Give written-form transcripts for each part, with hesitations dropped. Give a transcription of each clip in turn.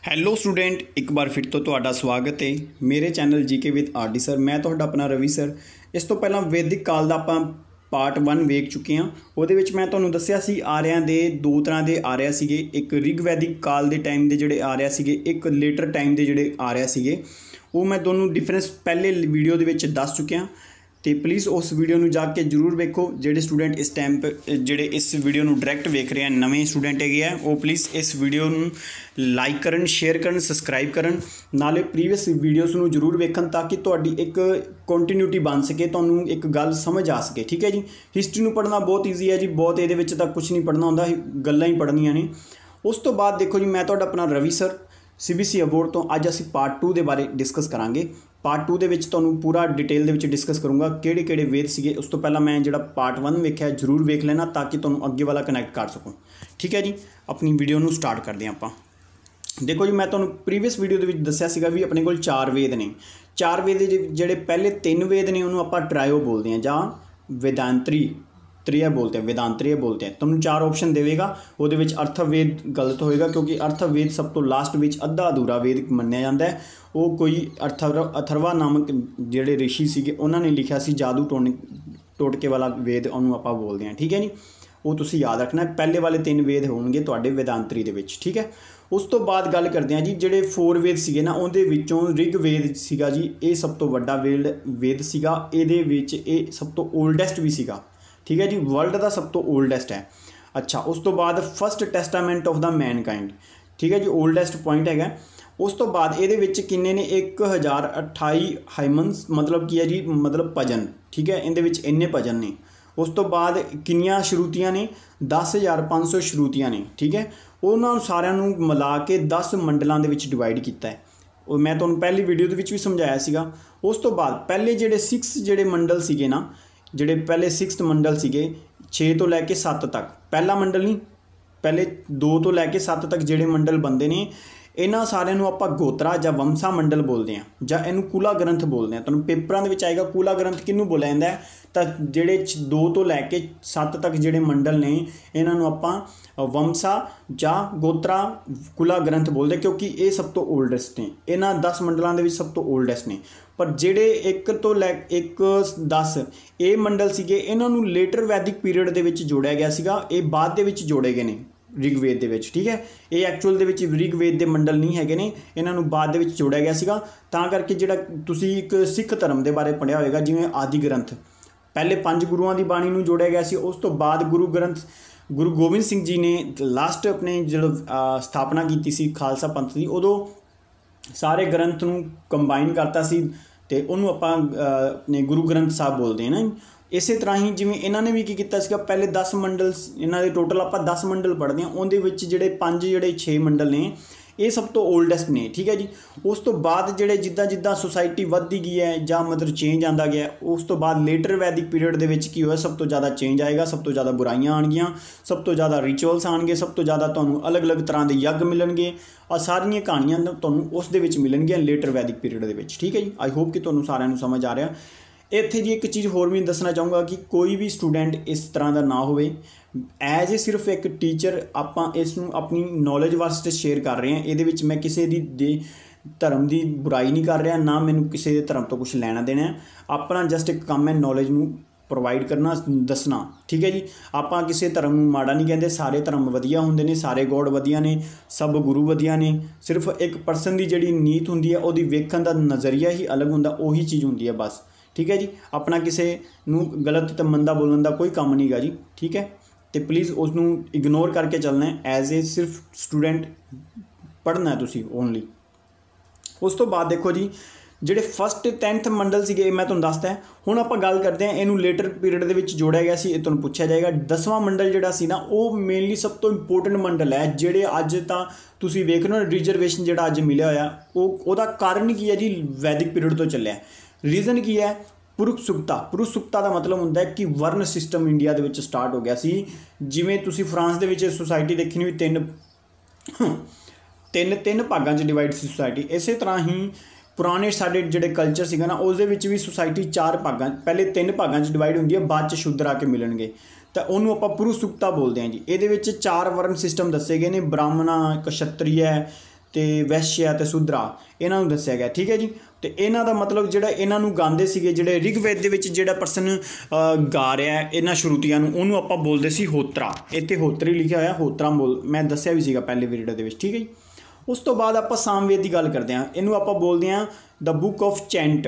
Hello student, ਇੱਕ ਵਾਰ ਫਿਰ ਤੋਂ ਤੁਹਾਡਾ ਸਵਾਗਤ ਹੈ ਮੇਰੇ channel GK with RD sir. ਮੈਂ ਤੁਹਾਡਾ ਆਪਣਾ ਰਵੀ ਸਰ। ਇਸ ਤੋਂ ਪਹਿਲਾਂ ਵੈਦਿਕ ਕਾਲ ਦਾ ਆਪਾਂ ਪਾਰਟ 1 ਵੇਖ ਚੁੱਕੇ ਹਾਂ। ਉਹਦੇ ਵਿੱਚ ਮੈਂ ਤੁਹਾਨੂੰ ਦੱਸਿਆ ਸੀ ਆਰਿਆਂ ਦੇ ਦੋ ਤਰ੍ਹਾਂ ਦੇ ਆਰਿਆ ਸੀਗੇ। ਇੱਕ ਰਿਗਵੈਦਿਕ ਕਾਲ ਦੇ ਟਾਈਮ ਦੇ ਜਿਹੜੇ ਆਰਿਆ ਸੀਗੇ, ਇੱਕ ਲੇਟਰ ਟਾਈਮ ਦੇ ਜਿਹੜੇ ਆਰਿਆ ਸੀਗੇ। ਉਹ ਮੈਂ ਤੁਹਾਨੂੰ ਡਿਫਰੈਂਸ ਪਹਿਲੇ ਵੀਡੀਓ ਦੇ ਵਿੱਚ ਦੱਸ ਚੁੱਕਿਆ। तो प्लीज़ उस वीडियो में जाके जरूर वेखो। जोड़े स्टूडेंट इस टाइम पर जोड़े इस वीडियो में डायरैक्ट वेख रहे हैं, नवे स्टूडेंट है वो प्लीज़ इस वीडियो लाइक करन, शेयर करन, सबसक्राइब करन, नाले प्रीवियस वीडियोज़ में जरूर वेखन ताकि तुहाडी एक कंटिन्यूटी बन सके, तुहानूं एक गल समझ आ सके। ठीक है जी। हिस्टरी में पढ़ना बहुत ईजी है जी, बहुत ये कुछ नहीं पढ़ना होंदा, गल्लां ही पढ़नियां ने। उस तो बाद देखो जी, मैं तुहाडा अपना रवि सर CBSE अबोर्ड तो अज असीं पार्ट 2 के बारे डिस्कस करांगे। पार्ट 2 दे विच तुहानूं पूरा डिटेल दे विच डिस्कस करूँगा किहड़े वेद सीगे। उस तो पहला मैं जिहड़ा पार्ट 1 वेख्या जरूर वेख लेना ताकि तुहानूं अगे वाला कनैक्ट कर सकूँ। ठीक है जी। अपनी वीडियो नूं स्टार्ट करते हैं आपां। देखो जी, मैं तुहानूं प्रीवियस वीडियो दे विच दस्सिया सीगा भी अपने कोल 4 वेद ने। 4 वेद जिहड़े पहले 3 वेद ने उन्होंने आपां ट्रायो बोलते हैं जां वेदांतरी त्रिय बोलते हैं, वेदांतरीय बोलते हैं। तुहानूं 4 ऑप्शन देगा। वो अर्थवेद गलत होएगा क्योंकि अर्थवेद सब तो लास्ट में अद्धा अधूरा वेद मन्निया जाता है। वो कोई अथर्वा नामक जिहड़े ऋषि सीगे उन्होंने लिखा सी जादू टोटके वाला वेद उन्होंने आपां बोलते हैं। ठीक है जी। वो तुसीं याद रखना है। पहले वाले 3 वेद होणगे तुहाडे वेदांतरी दे विच। ठीक है। उस तो बाद गल करते हैं जी, जिहड़े 4 वेद सीगे ना उहदे विचों ऋगवेद सीगा जी, ये सब तो वड्डा वेद सीगा। इहदे विच ये सब तो ओल्डेस्ट भी सीगा। ठीक है जी। वर्ल्ड का सब तो ओल्डेस्ट है। अच्छा, उस तो बाद first testament of the Mankind. ठीक है जी, ओल्डेस्ट पॉइंट है। उस तो बाद ये किन्ने ने 1028 हाइमन्स मतलब की है जी, मतलब भजन। ठीक है, इहदे विच इन्ने भजन ने। उस तो बाद किन्नियां श्रुतियां ने 10,500 श्रुतियां ने। ठीक है, उन्होंने सारिਆਂ ਨੂੰ मिला के 10 मंडलों के डिवाइड किया है। और मैं तुहानूं पहली वीडियो के भी समझाया सीगा। उस तो बाद पहले जिहड़े 6 जिहड़े मंडल सीगे ना, जिहड़े पहले 6th मंडल सीगे 6 तो लैके 7 तक, पहला मंडल नहीं, पहले 2 तो लैके 7 तक जिहड़े मंडल बनते हैं इन्हां सारिਆਂ ਨੂੰ ਆਪਾਂ गोत्रा ਜਾਂ वंशा मंडल बोलते हैं ਜਾਂ ਇਹਨੂੰ कूला ग्रंथ बोलते हैं। तुहानूं पेपरां ਦੇ ਵਿੱਚ आएगा कूला ग्रंथ किहनूं बोलिया जांदा है, ਤਾਂ ਜਿਹੜੇ 2 ਤੋਂ ਲੈ ਕੇ 7 तक ਜਿਹੜੇ ਮੰਡਲ ਨੇ ਇਹਨਾਂ ਨੂੰ ਆਪਾਂ ਵੰਸ਼ਾ ਜਾਂ ਗੋਤਰਾ ਕੁਲਾ ਗ੍ਰੰਥ ਬੋਲਦੇ ਕਿਉਂਕਿ ਇਹ ਸਭ ਤੋਂ ਓਲਡੈਸਟ ਨੇ। ਇਹਨਾਂ 10 ਮੰਡਲਾਂ ਦੇ ਵਿੱਚ ਸਭ ਤੋਂ ਓਲਡੈਸਟ ਨੇ। ਪਰ ਜਿਹੜੇ 1 ਤੋਂ ਲੈ 1 10 ਇਹ ਮੰਡਲ ਸੀਗੇ ਇਹਨਾਂ ਨੂੰ ਲੇਟਰ ਵੈਦਿਕ ਪੀਰੀਅਡ ਦੇ ਵਿੱਚ ਜੋੜਿਆ ਗਿਆ ਸੀਗਾ। ਇਹ ਬਾਅਦ ਦੇ ਵਿੱਚ ਜੋੜੇ ਗਏ ਨੇ ਰਿਗਵੇਦ ਦੇ ਵਿੱਚ। ਠੀਕ ਹੈ, ਇਹ ਐਕਚੁਅਲ ਦੇ ਵਿੱਚ ਰਿਗਵੇਦ ਦੇ ਮੰਡਲ ਨਹੀਂ ਹੈਗੇ ਨੇ, ਇਹਨਾਂ ਨੂੰ ਬਾਅਦ ਦੇ ਵਿੱਚ ਜੋੜਿਆ ਗਿਆ ਸੀਗਾ। ਤਾਂ ਕਰਕੇ ਜਿਹੜਾ ਤੁਸੀਂ ਇੱਕ ਸਿੱਖ ਧਰਮ ਦੇ ਬਾਰੇ ਪੜ੍ਹਿਆ ਹੋਵੇਗਾ, ਜਿਵੇਂ ਆਦਿ ਗ੍ਰੰਥ पहले 5 गुरुओं की बाणी में जोड़िया गया सी। उस तो बाद गुरु ग्रंथ गुरु गोबिंद सिंह जी ने लास्ट अपने जो स्थापना की सी खालसा पंथ की, उदों सारे ग्रंथ नूं कंबाइन करता सी ते उन्होंने आपां अपने गुरु ग्रंथ साहब बोलते हैं ना। इस तरह ही जिवें इन्होंने भी की कीता सीगा, पहले 10 मंडल इन्हां दे टोटल आपां 10 मंडल पढ़ते हैं, उहदे विच जिहड़े 5 जिहड़े 6 मंडल ने ये सब तो ओल्डेस्ट ने। ठीक है जी। उस तो बाद जिहड़े जिद्दां जिद्दां सोसाइटी वधदी गई है जां मतलब चेंज आंदा गया, उस तो बाद लेटर वैदिक पीरियड दे विच की होया, सब तो ज़्यादा चेंज आएगा, सब तो ज़्यादा बुराइयां आउणगियां, सब तो ज़्यादा रिचुअल्स आउणगे, सब तो ज़्यादा तुहानूं अलग अलग तरह के यज्ञ मिलणगे। आ सारियां कहानियां तुहानूं उस दे विच मिलणगियां लेटर वैदिक पीरियड दे विच। ठीक है जी। आई होप कि तुहानूं सारिਆਂ ਨੂੰ समझ आ रहा। इत्थे जी एक चीज़ होर भी दसना चाहूँगा कि कोई भी स्टूडेंट इस तरह का ना होवे। एज ए सिर्फ एक टीचर आपां इसनूं अपनी नॉलेज वास्ते शेयर कर रहे हैं। ये मैं किसी दी धर्म की बुराई नहीं कर रहा, ना मैनूं किसी धर्म तो कुछ लैना देना है। अपना जस्ट एक काम है नॉलेज नूं प्रोवाइड करना, दसना। ठीक है जी। आपां किसी धर्म नूं माड़ा नहीं कहते, सारे धर्म वधिया हुंदे ने, सारे गॉड वधिया ने, सब गुरु वधिया ने। सिर्फ एक परसन की जिहड़ी नीत हुंदी है, उहदी वेखण दा नज़रिया ही अलग हुंदा, उही चीज़ हुंदी है बस। ठीक है जी। अपना किसी नूं गलत तो मंदा बोलने का कोई काम नहीं गा जी। ठीक है। तो प्लीज़ उसनूं इग्नोर करके चलना है। एज ए सिर्फ स्टूडेंट पढ़ना है तुसीं ओनली। उस तो बाद देखो जी, ਜਿਹੜੇ फस्ट 10th मंडल सीगे मैं तुहानूं दसदा है। हुण आपां गल करते हैं इनू लेटर पीरियड दे विच जोड़िया गया सी, तुहानूं पुछया जाएगा। 10वां मंडल जिहड़ा सी ना वो मेनली सब तो इंपोर्टेंट मंडल है, जिहड़े अज तां तुसीं वेख रहे हो रिजर्वेशन जिहड़ा अज मिलिया होया ਉਹਦਾ कारण की है जी, वैदिक पीरियड तो चलिया। रीजन की है पुरुष सुक्ता। पुरुष सुक्ता का मतलब होंदा है कि वर्ण system India they which start हो गया सी। जिवें तुसीं फ्रांस दे विच सोसाइटी देखी भी तीन भागां च डिवाइड सी सोसाइटी। इस तरह ही पुराने साडे जिहड़े कल्चर सीगा ना उस दे विच भी सोसाइटी 4 भागां, पहले 3 भागां च डिवाइड हुंदी है, बाद च शूद्र आके मिलणगे। तो उन्होंने आप पुरुष सुक्ता बोलते हैं जी। ये 4 वर्ण सिस्टम दसे गए ने, ब्राह्मण, क्षत्रिय ਤੇ ਵੈਸ਼ਿਆ ਤੇ ਸੁਦਰਾ ਇਹਨਾਂ ਨੂੰ ਦੱਸਿਆ ਗਿਆ। ਠੀਕ ਹੈ ਜੀ। ਤੇ ਇਹਨਾਂ ਦਾ ਮਤਲਬ ਜਿਹੜਾ ਇਹਨਾਂ ਨੂੰ ਗਾਉਂਦੇ ਸੀਗੇ, ਜਿਹੜੇ ਰਿਗਵੇਦ ਦੇ ਵਿੱਚ ਜਿਹੜਾ ਪਰਸਨ ਗਾ ਰਿਹਾ ਇਹਨਾਂ ਸ਼ਰੂਤੀਆਂ ਨੂੰ, ਉਹਨੂੰ ਆਪਾਂ ਬੋਲਦੇ ਸੀ ਹੋਤਰਾ। ਇੱਥੇ ਹੋਤਰੀ ਲਿਖਿਆ ਹੋਇਆ, ਹੋਤਰਾ ਮੈਂ ਦੱਸਿਆ ਵੀ ਸੀਗਾ ਪਹਿਲੇ ਵੀਡੀਓ ਦੇ ਵਿੱਚ। ਠੀਕ ਹੈ ਜੀ। ਉਸ ਤੋਂ ਬਾਅਦ ਆਪਾਂ ਸਾਮਵੇਦ ਦੀ ਗੱਲ ਕਰਦੇ ਹਾਂ। ਇਹਨੂੰ ਆਪਾਂ ਬੋਲਦੇ ਹਾਂ ਦ ਬੁੱਕ ਆਫ ਚੈਂਟ।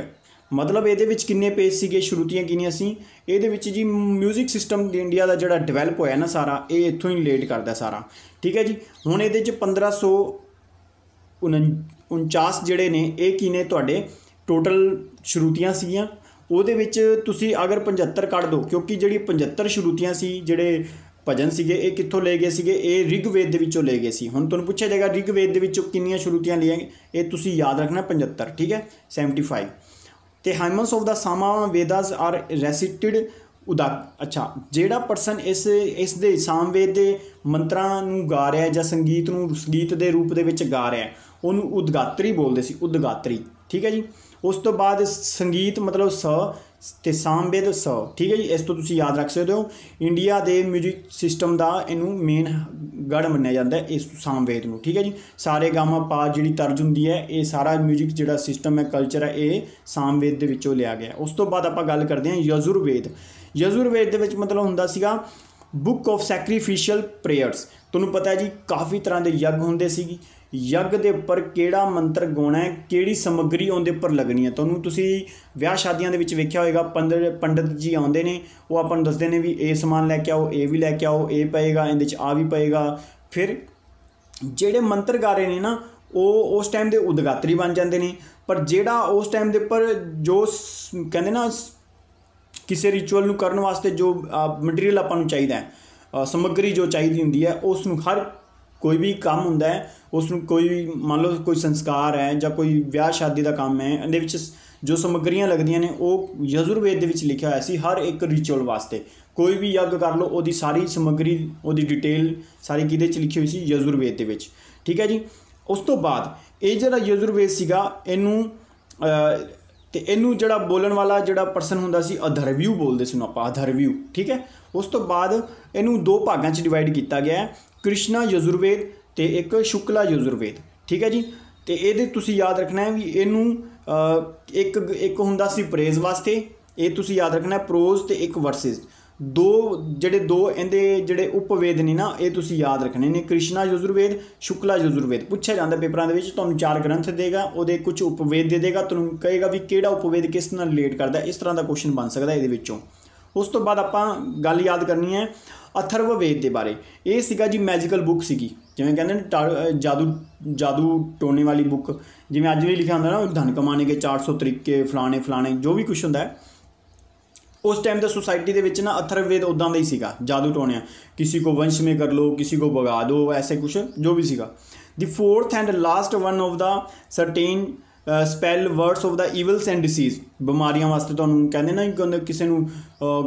ਮਤਲਬ ਇਹਦੇ ਵਿੱਚ ਕਿੰਨੇ ਪੇਜ ਸੀਗੇ, ਸ਼ਰੂਤੀਆਂ ਕਿੰਨੀਆਂ ਸੀ ਇਹਦੇ ਵਿੱਚ ਜੀ। ਮਿਊਜ਼ਿਕ ਸਿਸਟਮ ਇੰਡੀਆ ਦਾ ਜਿਹੜਾ ਡਿਵੈਲਪ ਹੋਇਆ ਨਾ ਸਾਰਾ, ਇਹ ਇੱਥੋਂ ਹੀ ਰਿਲੇਟ ਕਰਦਾ ਸਾਰਾ। ਠੀਕ ਹੈ ਜੀ। ਹੁਣ ਇਹਦੇ 'ਚ 1549 ਜਿਹੜੇ ਨੇ ਇਹ ਕੀ ਨੇ ਤੁਹਾਡੇ ਟੋਟਲ ਸ਼ਰੂਤੀਆਂ ਸੀਗੀਆਂ। ਉਹਦੇ ਵਿੱਚ ਤੁਸੀਂ ਅਗਰ 75 ਕੱਢ ਦਿਓ, ਕਿਉਂਕਿ ਜਿਹੜੀ 75 ਸ਼ਰੂਤੀਆਂ ਸੀ, ਜਿਹੜੇ ਭਜਨ ਸੀਗੇ, ਇਹ ਕਿੱਥੋਂ ਲਏ ਗਏ ਸੀਗੇ, ਇਹ ਰਿਗਵੇਦ ਦੇ ਵਿੱਚੋਂ ਲਏ ਗਏ ਸੀ। ਹੁਣ ਤੁਹਾਨੂੰ ਪੁੱਛਿਆ ਜਾਏਗਾ ਰਿਗਵੇਦ ਦੇ ਵਿੱਚੋਂ ਕਿੰਨੀਆਂ ਸ਼ਰੂਤੀਆਂ ਲਈਆਂ, ਇਹ ਤੁਸੀਂ ਯਾਦ ਰੱਖਣਾ 75। ਠੀਕ ਹੈ, 75। ਤੇ ਹਾਈਮਨਸ ਆਫ ਦਾ ਸਾਮਾ ਵੇਦਾਸ ਆਰ ਰੈਸਿਟਡ ਅੱਛਾ, ਜਿਹੜਾ ਪਰਸਨ ਇਸ ਦੇ ਸਾਮਵੇਦ ਦੇ ਮੰਤਰਾਂ ਨੂੰ ਗਾ ਰਿਹਾ ਜਾਂ ਸੰਗੀਤ ਨੂੰ ਸੰਗੀਤ ਦੇ ਰੂਪ ਦੇ ਵਿੱਚ ਗਾ ਰਿਹਾ, ਉਹਨੂੰ ਉਦਗਾਤਰੀ ਬੋਲਦੇ ਸੀ, ਉਦਗਾਤਰੀ। ਠੀਕ ਹੈ ਜੀ। ਉਸ ਤੋਂ ਬਾਅਦ ਸੰਗੀਤ ਮਤਲਬ ਸ ਤੇ ਸਾਮਵੇਦ ਸ। ਠੀਕ ਹੈ ਜੀ। ਇਸ ਤੋਂ ਤੁਸੀਂ ਯਾਦ ਰੱਖ ਸਕਦੇ ਹੋ, ਇੰਡੀਆ ਦੇ ਮਿਊਜ਼ਿਕ ਸਿਸਟਮ ਦਾ ਇਹਨੂੰ ਮੇਨ ਗੜ੍ਹ ਮੰਨਿਆ ਜਾਂਦਾ ਇਸ ਸਾਮਵੇਦ ਨੂੰ। ਠੀਕ ਹੈ ਜੀ। ਸਾਰੇ ਗਾਮਾ ਪਾ ਜਿਹੜੀ ਤਰਜ ਹੁੰਦੀ ਹੈ, ਇਹ ਸਾਰਾ ਮਿਊਜ਼ਿਕ ਜਿਹੜਾ ਸਿਸਟਮ ਹੈ, ਕਲਚਰ ਹੈ, ਇਹ ਸਾਮਵੇਦ ਦੇ ਵਿੱਚੋਂ ਲਿਆ ਗਿਆ। ਉਸ ਤੋਂ ਬਾਅਦ ਆਪਾਂ ਗੱਲ ਕਰਦੇ ਹਾਂ ਯਜੁਰਵੇਦ। ਯਜੁਰਵੇਦ ਦੇ ਵਿੱਚ ਮਤਲਬ ਹੁੰਦਾ ਸੀਗਾ ਬੁੱਕ ਆਫ ਸੈਕਰੀਫਿਸ਼ੀਅਲ ਪ੍ਰੇਅਰਸ। ਤੁਹਾਨੂੰ ਪਤਾ ਹੈ ਜੀ ਕਾਫੀ ਤਰ੍ਹਾਂ ਦੇ ਯੱਗ ਹੁੰਦੇ ਸੀਗੇ। ਯੱਗ ਦੇ ਉੱਪਰ ਕਿਹੜਾ ਮੰਤਰ ਗਾਉਣਾ ਹੈ, ਕਿਹੜੀ ਸਮੱਗਰੀ ਉਹਦੇ ਉੱਪਰ ਲੱਗਣੀ ਹੈ। ਤੁਸੀਂ ਵਿਆਹ ਸ਼ਾਦੀਆਂ ਦੇ ਵਿੱਚ ਵੇਖਿਆ ਹੋਏਗਾ, ਪੰਡਿਤ ਜੀ ਆਉਂਦੇ ਨੇ, ਉਹ ਆਪਾਂ ਨੂੰ ਦੱਸਦੇ ਨੇ ਵੀ ਇਹ ਸਮਾਨ ਲੈ ਕੇ ਆਓ, ਇਹ ਵੀ ਲੈ ਕੇ ਆਓ, ਇਹ ਪਏਗਾ, ਇਹਦੇ 'ਚ ਆ ਵੀ ਪਏਗਾ। ਫਿਰ ਜਿਹੜੇ ਮੰਤਰ ਗਾ ਰਹੇ ਨੇ ਨਾ, ਉਹ ਉਸ ਟਾਈਮ ਦੇ ਉਦਗਾਤਰੀ ਬਣ ਜਾਂਦੇ ਨੇ। ਪਰ ਜਿਹੜਾ ਉਸ ਟਾਈਮ ਦੇ ਉੱਪਰ ਜੋ ਕਹਿੰਦੇ ਨਾ ਕਿਸੇ ਰਿਚੁਅਲ ਨੂੰ ਕਰਨ ਵਾਸਤੇ ਜੋ ਮਟੀਰੀਅਲ ਆਪਾਂ ਨੂੰ ਚਾਹੀਦਾ ਹੈ, ਸਮੱਗਰੀ ਜੋ ਚਾਹੀਦੀ ਹੁੰਦੀ ਹੈ, ਉਸ ਨੂੰ ਹਰ ਕੋਈ ਵੀ ਕੰਮ ਹੁੰਦਾ ਹੈ, ਉਸ ਨੂੰ ਕੋਈ ਵੀ ਮੰਨ ਲਓ ਕੋਈ ਸੰਸਕਾਰ ਹੈ ਜਾਂ ਕੋਈ ਵਿਆਹ ਸ਼ਾਦੀ ਦਾ ਕੰਮ ਹੈ, ਇਹਦੇ ਵਿੱਚ ਜੋ ਸਮੱਗਰੀਆਂ ਲੱਗਦੀਆਂ ਨੇ ਉਹ ਯਜੁਰਵੇਦ ਦੇ ਵਿੱਚ ਲਿਖਿਆ ਹੋਇਆ ਸੀ। ਹਰ ਇੱਕ ਰਿਚੁਅਲ ਵਾਸਤੇ ਕੋਈ ਵੀ ਯੱਗ ਕਰ ਲਓ, ਉਹਦੀ ਸਾਰੀ ਸਮੱਗਰੀ, ਉਹਦੀ ਡਿਟੇਲ ਸਾਰੀ ਕਿਹਦੇ 'ਚ ਲਿਖੀ ਹੋਈ ਸੀ, ਯਜੁਰਵੇਦ ਦੇ ਵਿੱਚ। ਠੀਕ ਹੈ ਜੀ। ਉਸ ਤੋਂ ਬਾਅਦ ਇਹ ਜਿਹੜਾ ਯਜੁਰਵੇਦ ਸੀਗਾ, ਇਹਨੂੰ ਜਿਹੜਾ ਬੋਲਣ ਵਾਲਾ ਜਿਹੜਾ ਪਰਸਨ ਹੁੰਦਾ ਸੀ, ਅਧਰਵਿਊ ਬੋਲਦੇ ਸੀ ਆਪਾਂ, ਅਧਰਵਿਊ। ਠੀਕ ਹੈ। ਉਸ ਤੋਂ ਬਾਅਦ ਇਹਨੂੰ 2 ਭਾਗਾਂ 'ਚ ਡਿਵਾਈਡ ਕੀਤਾ ਗਿਆ, ਕ੍ਰਿਸ਼ਨਾ ਯਜੁਰਵੇਦ ਤੇ ਇੱਕ ਸ਼ੁਕਲਾ ਯਜੁਰਵੇਦ। ਠੀਕ ਹੈ ਜੀ। ਤੇ ਇਹਦੇ ਤੁਸੀਂ ਯਾਦ ਰੱਖਣਾ ਹੈ ਵੀ ਇਹਨੂੰ ਇੱਕ ਹੁੰਦਾ ਸੀ ਪ੍ਰੇਜ਼ ਵਾਸਤੇ, ਇਹ ਤੁਸੀਂ ਯਾਦ ਰੱਖਣਾ, ਪ੍ਰੋਜ਼ ਤੇ ਇੱਕ ਵਰਸਿਸ। ਦੋ ਇਹਦੇ ਜਿਹੜੇ ਉਪਵੇਦ ਨੇ ਨਾ, ਇਹ ਤੁਸੀਂ ਯਾਦ ਰੱਖਣੇ ਨੇ, ਕ੍ਰਿਸ਼ਨਾ ਯਜੁਰਵੇਦ, ਸ਼ੁਕਲਾ ਯਜੁਰਵੇਦ। ਪੁੱਛਿਆ ਜਾਂਦਾ ਪੇਪਰਾਂ ਦੇ ਵਿੱਚ, ਤੁਹਾਨੂੰ 4 ਗ੍ਰੰਥ ਦੇਗਾ, ਉਹਦੇ ਕੁਝ ਉਪਵੇਦ ਦੇ ਦੇਗਾ, ਤੁਹਾਨੂੰ ਕਹੇਗਾ ਵੀ ਕਿਹੜਾ ਉਪਵੇਦ ਕਿਸ ਨਾਲ ਰਿਲੇਟ ਕਰਦਾ। ਇਸ ਤਰ੍ਹਾਂ ਦਾ ਕੁਐਸਚਨ ਬਣ ਸਕਦਾ ਇਹਦੇ ਵਿੱਚੋਂ। ਉਸ ਤੋਂ ਬਾਅਦ ਆਪਾਂ ਗੱਲ ਯਾਦ ਕਰਨੀ ਹੈ ਅਥਰਵ ਵੇਦ ਦੇ ਬਾਰੇ। ਇਹ ਸੀਗਾ ਜੀ ਮੈਜੀਕਲ ਬੁੱਕ ਸੀਗੀ, ਜਿਵੇਂ ਕਹਿੰਦੇ ਨੇ ਜਾਦੂ ਟੋਣੇ ਵਾਲੀ ਬੁੱਕ। ਜਿਵੇਂ ਅੱਜ ਵੀ ਲਿਖਿਆ ਹੁੰਦਾ ਨਾ, ਧਨ ਕਮਾਣੇ ਕੇ 400 ਤਰੀਕੇ, ਫਲਾਣੇ ਫਲਾਣੇ, ਜੋ ਵੀ ਕੁਛ ਹੁੰਦਾ ਹੈ ਉਸ ਟਾਈਮ ਦਾ सोसाइटी ਦੇ ਵਿੱਚ ਨਾ अथर्ववेद ਉੱਦਾਂ ਦਾ ਹੀ ਸੀਗਾ, ਜਾਦੂ ਟੋਣਿਆ, किसी को वंश में कर लो, किसी को भगा दो, ऐसे कुछ जो भी ਸੀਗਾ। The fourth and last one of the certain spell words of the evils and disease। ਬਿਮਾਰੀਆਂ ਵਾਸਤੇ ਤੁਹਾਨੂੰ ਕਹਿੰਦੇ ਨਾ, ਕਿਸੇ ਨੂੰ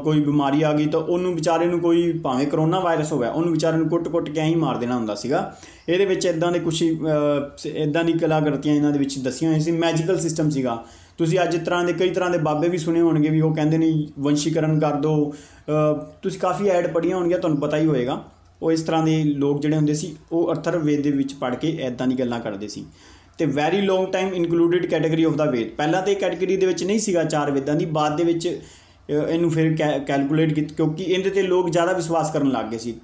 ਕੋਈ ਬਿਮਾਰੀ ਆ ਗਈ ਤਾਂ ਉਹਨੂੰ ਵਿਚਾਰੇ ਨੂੰ, ਕੋਈ ਭਾਵੇਂ ਕਰੋਨਾ ਵਾਇਰਸ ਹੋਇਆ, ਉਹਨੂੰ ਵਿਚਾਰੇ ਨੂੰ ਕੁੱਟ ਕੇ ਐਂ ਹੀ ਮਾਰ ਦੇਣਾ ਹੁੰਦਾ ਸੀਗਾ। ਇਹਦੇ ਵਿੱਚ ਇੱਦਾਂ ਦੇ ਕੁਛ ਇੱਦਾਂ ਦੀ ਕਲਾਕ੍ਰਿਤੀਆਂ ਇਹਨਾਂ ਦੇ ਵਿੱਚ ਦੱਸੀਆਂ ਹੋਈਆਂ ਸੀ। ਮੈਜੀਕਲ ਸਿਸਟਮ ਸੀਗਾ। ਤੁਸੀਂ ਅੱਜ ਕਈ ਤਰ੍ਹਾਂ ਦੇ ਬਾਬੇ ਵੀ ਸੁਣੇ ਹੋਣਗੇ ਵੀ ਉਹ ਕਹਿੰਦੇ ਨੇ ਵੰਸ਼ੀਕਰਨ ਕਰ ਦਿਓ। ਤੁਸੀਂ ਕਾਫੀ ਐਡ ਪੜ੍ਹੀਆਂ ਹੋਣਗੀਆਂ, ਤੁਹਾਨੂੰ ਪਤਾ ਹੀ ਹੋਏਗਾ। ਉਹ ਇਸ ਤਰ੍ਹਾਂ ਦੇ ਲੋਕ ਜਿਹੜੇ ਹੁੰਦੇ ਸੀ, ਉਹ ਅਥਰਵਵੇਦ ਦੇ ਵਿੱਚ ਪੜ੍ਹ ਕੇ ਇੱਦਾਂ ਦੀ ਗੱਲਾਂ ਕਰਦੇ ਸੀ। ਤੇ very long time included category of the Veda. ਪਹਿਲਾਂ ਤਾਂ ਇਹ ਕੈਟਾਗਰੀ ਦੇ ਵਿੱਚ ਨਹੀਂ ਸੀਗਾ 4 ਵੇਦਾਂ ਦੀ, ਬਾਅਦ ਦੇ ਵਿੱਚ ਇਹਨੂੰ ਫਿਰ ਕੈਲਕੂਲੇਟ ਕੀਤਾ, ਕਿਉਂਕਿ ਇਹਦੇ 'ਤੇ ਲੋਕ ਜ਼ਿਆਦਾ ਵਿਸ਼ਵਾਸ ਕਰਨ ਲੱਗ ਗਏ ਸੀ।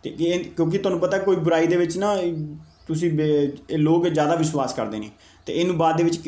ਅਤੇ ਕਿਉਂਕਿ ਤੁਹਾਨੂੰ ਪਤਾ ਕੋਈ ਬੁਰਾਈ ਦੇ ਵਿੱਚ ਨਾ ਇਹ ਲੋਕ ਜ਼ਿਆਦਾ ਵਿਸ਼ਵਾਸ ਕਰਦੇ ਨੇ, ਅਤੇ ਇਹਨੂੰ ਬਾਅਦ ਦੇ ਵਿੱਚ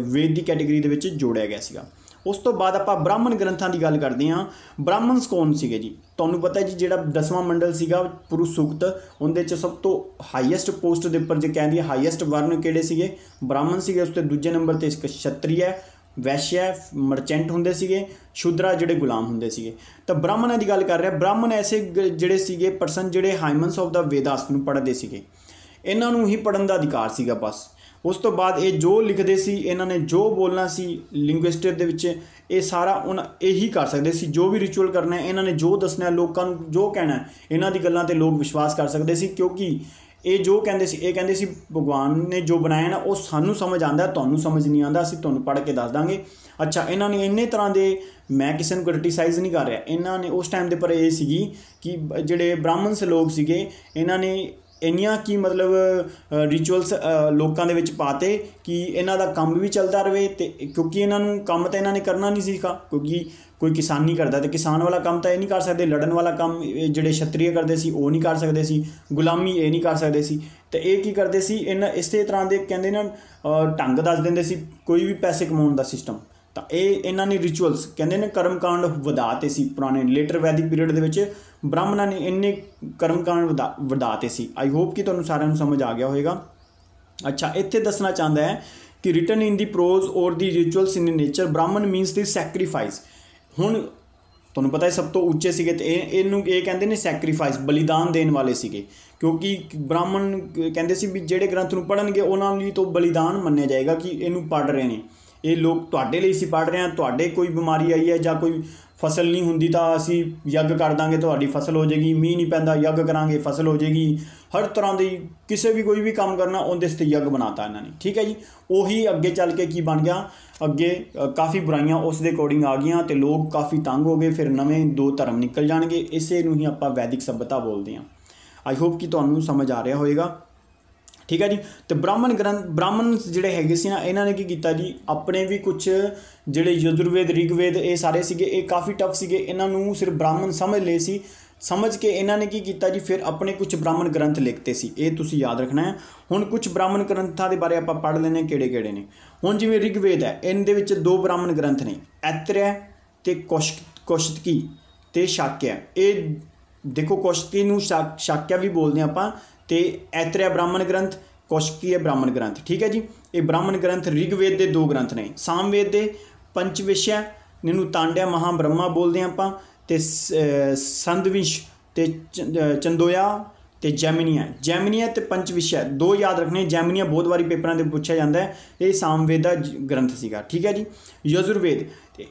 ਵੇਦ ਦੀ ਕੈਟੇਗਰੀ ਦੇ ਵਿੱਚ ਜੋੜਿਆ ਗਿਆ ਸੀਗਾ। ਉਸ ਤੋਂ ਬਾਅਦ ਆਪਾਂ ਬ੍ਰਾਹਮਣ ਗ੍ਰੰਥਾਂ ਦੀ ਗੱਲ ਕਰਦੇ ਹਾਂ। ਬ੍ਰਾਹਮਣਸ ਕੌਣ ਸੀਗੇ ਜੀ? ਤੁਹਾਨੂੰ ਪਤਾ ਜੀ ਜਿਹੜਾ 10ਵਾਂ ਮੰਡਲ ਸੀਗਾ ਪੁਰੁਸ਼ ਸੂਕਤ, ਉਹਦੇ 'ਚ ਸਭ ਤੋਂ ਹਾਈਐਸਟ ਪੋਸਟ ਦੇ ਉੱਪਰ ਜੇ ਕਹਿੰਦੀ ਹੈ ਹਾਈਐਸਟ ਵਰਨ ਕਿਹੜੇ ਸੀਗੇ? ਬ੍ਰਾਹਮਣ ਸੀਗੇ। ਉਸ 'ਤੇ ਦੂਜੇ ਨੰਬਰ 'ਤੇ ਇੱਕ ਛਤਰੀ ਹੈ, ਵੈਸ਼ਿਆ ਮਰਚੈਂਟ ਹੁੰਦੇ ਸੀਗੇ, ਸ਼ੂਦਰਾ ਜਿਹੜੇ ਗੁਲਾਮ ਹੁੰਦੇ ਸੀਗੇ। ਤਾਂ ਬ੍ਰਾਹਮਣਾਂ ਦੀ ਗੱਲ ਕਰ ਰਿਹਾ। ਬ੍ਰਾਹਮਣ ਐਸੇ ਜਿਹੜੇ ਸੀਗੇ ਪਰਸਨ ਜਿਹੜੇ ਹਾਈਮਨਸ ਆਫ ਦਾ ਵੇਦਾਸ ਨੂੰ ਪੜ੍ਹਦੇ ਸੀਗੇ, ਇਹਨਾਂ ਨੂੰ ਹੀ ਪੜ੍ਹਨ ਦਾ ਅਧਿਕਾਰ ਸੀਗਾ ਬਸ। ਉਸ ਤੋਂ ਬਾਅਦ ਇਹ ਜੋ ਲਿਖਦੇ ਸੀ, ਇਹਨਾਂ ਨੇ ਜੋ ਬੋਲਣਾ ਸੀ ਲਿੰਗੁਇਸਟਿਕ ਦੇ ਵਿੱਚ, ਇਹ ਸਾਰਾ ਇਹੀ ਕਰ ਸਕਦੇ ਸੀ। ਜੋ ਵੀ ਰਿਚੁਅਲ ਕਰਨਾ ਹੈ, ਇਹਨਾਂ ਨੇ ਜੋ ਦੱਸਣਾ, ਲੋਕਾਂ ਨੂੰ ਜੋ ਕਹਿਣਾ, ਇਹਨਾਂ ਦੀ ਗੱਲਾਂ 'ਤੇ ਲੋਕ ਵਿਸ਼ਵਾਸ ਕਰ ਸਕਦੇ ਸੀ, ਕਿਉਂਕਿ ਇਹ ਜੋ ਕਹਿੰਦੇ ਸੀ, ਇਹ ਕਹਿੰਦੇ ਸੀ ਭਗਵਾਨ ਨੇ ਜੋ ਬਣਾਇਆ ਨਾ ਉਹ ਸਾਨੂੰ ਸਮਝ ਆਉਂਦਾ, ਤੁਹਾਨੂੰ ਸਮਝ ਨਹੀਂ ਆਉਂਦਾ, ਅਸੀਂ ਤੁਹਾਨੂੰ ਪੜ੍ਹ ਕੇ ਦੱਸ ਦਾਂਗੇ। ਅੱਛਾ, ਇਹਨਾਂ ਨੇ ਇੰਨੇ ਤਰ੍ਹਾਂ ਦੇ, ਮੈਂ ਕਿਸੇ ਨੂੰ ਕ੍ਰਿਟੀਸਾਈਜ਼ ਨਹੀਂ ਕਰ ਰਿਹਾ, ਇਹਨਾਂ ਨੇ ਉਸ ਟਾਈਮ ਦੇ ਪਰ ਇਹ ਸੀਗੀ ਕਿ ਜਿਹੜੇ ਬ੍ਰਾਹਮਣਸ ਲੋਕ ਸੀਗੇ, ਇਹਨਾਂ ਨੇ ਇੰਨੀਆਂ ਕੀ ਮਤਲਬ ਰਿਚੁਅਲਸ ਲੋਕਾਂ ਦੇ ਵਿੱਚ ਪਾਤੇ ਕਿ ਇਹਨਾਂ ਦਾ ਕੰਮ ਵੀ ਚੱਲਦਾ ਰਹੇ। ਤੇ ਕਿਉਂਕਿ ਇਹਨਾਂ ਨੂੰ ਕੰਮ ਤਾਂ ਇਹਨਾਂ ਨੇ ਕਰਨਾ ਨਹੀਂ ਸੀਗਾ, ਕਿਉਂਕਿ ਕੋਈ ਕਿਸਾਨੀ ਕਰਦਾ ਤੇ ਕਿਸਾਨ ਵਾਲਾ ਕੰਮ ਤਾਂ ਇਹ ਨਹੀਂ ਕਰ ਸਕਦੇ, ਲੜਨ ਵਾਲਾ ਕੰਮ ਜਿਹੜੇ ਛਤਰੀਏ ਕਰਦੇ ਸੀ ਉਹ ਨਹੀਂ ਕਰ ਸਕਦੇ ਸੀ, ਗੁਲਾਮੀ ਇਹ ਨਹੀਂ ਕਰ ਸਕਦੇ ਸੀ। ਤੇ ਇਹ ਕੀ ਕਰਦੇ ਸੀ, ਇਸੇ ਤਰ੍ਹਾਂ ਦੇ ਕਹਿੰਦੇ ਨਾ ਢੰਗ ਦੱਸ ਦਿੰਦੇ ਸੀ ਕੋਈ ਵੀ ਪੈਸੇ ਕਮਾਉਣ ਦਾ ਸਿਸਟਮ। ਤਾਂ ਇਹ ਇਹਨਾਂ ਨੇ ਰਿਚੁਅਲਸ ਕਹਿੰਦੇ ਨੇ ਕਰਮਕਾਂਡ ਵਧਾਤੇ ਸੀ ਪੁਰਾਣੇ ਲੇਟਰ ਵੈਦਿਕ ਪੀਰੀਅਡ ਦੇ ਵਿੱਚ ਬ੍ਰਾਹਮਣਾਂ ਨੇ ਇੰਨੇ ਕਰਮਕਾਂਡ ਵਧਾਤੇ ਸੀ। ਆਈ ਹੋਪ ਕਿ ਤੁਹਾਨੂੰ ਸਾਰਿਆਂ ਨੂੰ ਸਮਝ ਆ ਗਿਆ ਹੋਵੇਗਾ। ਅੱਛਾ, ਇੱਥੇ ਦੱਸਣਾ ਚਾਹੁੰਦਾ ਹੈ ਕਿ ਰਿਟਨ ਇਨ ਦੀ ਪ੍ਰੋਜ਼ ਔਰ ਦੀ ਰਿਚੁਅਲਸ ਇਨ ਨੇਚਰ ਬ੍ਰਾਹਮਣ ਮੀਨਸ ਦੀ ਸੈਕਰੀਫਾਈਸ। ਹੁਣ ਤੁਹਾਨੂੰ ਪਤਾ ਹੈ ਸਭ ਤੋਂ ਉੱਚੇ ਸੀਗੇ ਤੇ ਇਹਨੂੰ ਇਹ ਕਹਿੰਦੇ ਨੇ ਸੈਕਰੀਫਾਈਸ, ਬਲੀਦਾਨ ਦੇਣ ਵਾਲੇ ਸੀਗੇ। ਕਿਉਂਕਿ ਬ੍ਰਾਹਮਣ ਕਹਿੰਦੇ ਸੀ ਵੀ ਜਿਹੜੇ ਗ੍ਰੰਥ ਨੂੰ ਪੜ੍ਹਨਗੇ ਉਹਨਾਂ ਲਈ ਤੋਂ ਬਲੀਦਾਨ ਮੰਨਿਆ ਜਾਏਗਾ ਕਿ ਇਹਨੂੰ ਪੜ੍ਹ ਰਹੇ ਨੇ, ਇਹ ਲੋਕ ਤੁਹਾਡੇ ਲਈ ਅਸੀਂ ਪੜ੍ਹ ਰਹੇ ਹਾਂ। ਤੁਹਾਡੇ ਕੋਈ ਬਿਮਾਰੀ ਆਈ ਹੈ ਜਾਂ ਕੋਈ ਫਸਲ ਨਹੀਂ ਹੁੰਦੀ ਤਾਂ ਅਸੀਂ ਯੱਗ ਕਰ ਦਾਂਗੇ, ਤੁਹਾਡੀ ਫਸਲ ਹੋ ਜਾਏਗੀ। ਮੀਂਹ ਨਹੀਂ ਪੈਂਦਾ, ਯੱਗ ਕਰਾਂਗੇ, ਫਸਲ ਹੋ ਜਾਏਗੀ। ਹਰ ਤਰ੍ਹਾਂ ਦੀ ਕਿਸੇ ਵੀ ਕੋਈ ਵੀ ਕੰਮ ਕਰਨਾ ਉਹਦੇ 'ਤੇ ਯੱਗ ਬਣਾਤਾ ਇਹਨਾਂ ਨੇ, ਠੀਕ ਹੈ ਜੀ। ਉਹੀ ਅੱਗੇ ਚੱਲ ਕੇ ਕੀ ਬਣ ਗਿਆ, ਅੱਗੇ ਕਾफ़ੀ ਬੁਰਾਈਆਂ ਉਸ ਦੇ ਅਕੋਰਡਿੰਗ ਆ ਗਈਆਂ ਤੇ ਲੋਕ ਕਾफ़ੀ ਤੰਗ ਹੋ ਗਏ। ਫਿਰ ਨਵੇਂ ਦੋ ਧਰਮ ਨਿਕਲ ਜਾਣਗੇ, ਇਸੇ ਨੂੰ ਹੀ ਆਪਾਂ ਵੈਦਿਕ ਸੱਭਿਅਤਾ ਬੋਲਦੇ ਹਾਂ। ਆਈ ਹੋਪ ਕਿ ਤੁਹਾਨੂੰ ਸਮਝ ਆ ਰਿਹਾ ਹੋਵੇਗਾ, ਠੀਕ ਹੈ ਜੀ। ਤੇ ਬ੍ਰਾਹਮਣ ਜਿਹੜੇ ਹੈਗੇ ਸੀ ਨਾ, ਇਹਨਾਂ ਨੇ ਕੀ ਕੀਤਾ ਜੀ, ਆਪਣੇ ਵੀ ਕੁਛ ਜਿਹੜੇ ਯਜੁਰਵੇਦ ਰਿਗਵੇਦ ਇਹ ਸਾਰੇ ਸੀਗੇ ਇਹ ਕਾफ़ੀ ਟਫ ਸੀਗੇ, ਇਹਨਾਂ ਨੂੰ ਸਿਰਫ ਬ੍ਰਾਹਮਣ ਸਮਝ ਲਏ ਸੀ। ਸਮਝ ਕੇ ਇਹਨਾਂ ਨੇ ਕੀ ਕੀਤਾ ਜੀ, ਫਿਰ ਆਪਣੇ ਕੁਝ ਬ੍ਰਾਹਮਣ ਗ੍ਰੰਥ ਲਿਖਤੇ ਸੀ, ਇਹ ਤੁਸੀਂ ਯਾਦ ਰੱਖਣਾ ਹੈ। ਹੁਣ ਕੁਝ ਬ੍ਰਾਹਮਣ ਗ੍ਰੰਥਾਂ ਦੇ ਬਾਰੇ ਆਪਾਂ ਪੜ੍ਹ ਲੈਂਦੇ ਕਿਹੜੇ ਕਿਹੜੇ ਨੇ। ਹੁਣ ਜਿਵੇਂ ਰਿਗਵੇਦ ਹੈ, ਇਹਦੇ ਵਿੱਚ 2 ਬ੍ਰਾਹਮਣ ਗ੍ਰੰਥ ਨੇ, ਐਤਰੇय ਤੇ ਕੌਸ਼ਿਕੀ ਤੇ ਸ਼ਾਕਿਆ। ਇਹ ਦੇਖੋ ਕੌਸ਼ਿਕੀ ਨੂੰ ਸ਼ਾਕਿਆ ਵੀ ਬੋਲਦੇ ਹਾਂ ਆਪਾਂ, ਤੇ ਐਤਰੇय ਬ੍ਰਾਹਮਣ ਗ੍ਰੰਥ, ਕੌਸ਼ਿਕੀ ਹੈ ਬ੍ਰਾਹਮਣ ਗ੍ਰੰਥ, ਠੀਕ ਹੈ ਜੀ। ਇਹ ਬ੍ਰਾਹਮਣ ਗ੍ਰੰਥ ਰਿਗਵੇਦ ਦੇ 2 ਗ੍ਰੰਥ ਨੇ। ਸਾਮਵੇਦ ਦੇ ਪੰਚਵਿਸ਼ਯ, ਇਹਨੂੰ ਤਾਂਡਿਆ ਮਹਾਬ੍ਰਹਮਾ ਬੋਲਦੇ ਹਾਂ ਆਪਾਂ, ਤੇ ਸੰਦਵਿਸ਼ ਤੇ ਚੰਦੋਇਆ ਤੇ ਜੈਮਿਨੀਆ ਤੇ ਪੰਚਵਿਸ਼ਯ 2 ਯਾਦ ਰੱਖਣੇ। ਜੈਮਿਨੀਆ ਬਹੁਤ ਵਾਰੀ ਪੇਪਰਾਂ ਦੇ ਪੁੱਛਿਆ ਜਾਂਦਾ ਹੈ, ਇਹ ਸਾਮਵੇਦ ਦਾ ਗ੍ਰੰਥ ਸੀਗਾ, ਠੀਕ ਹੈ ਜੀ। ਯਜੁਰਵੇਦ,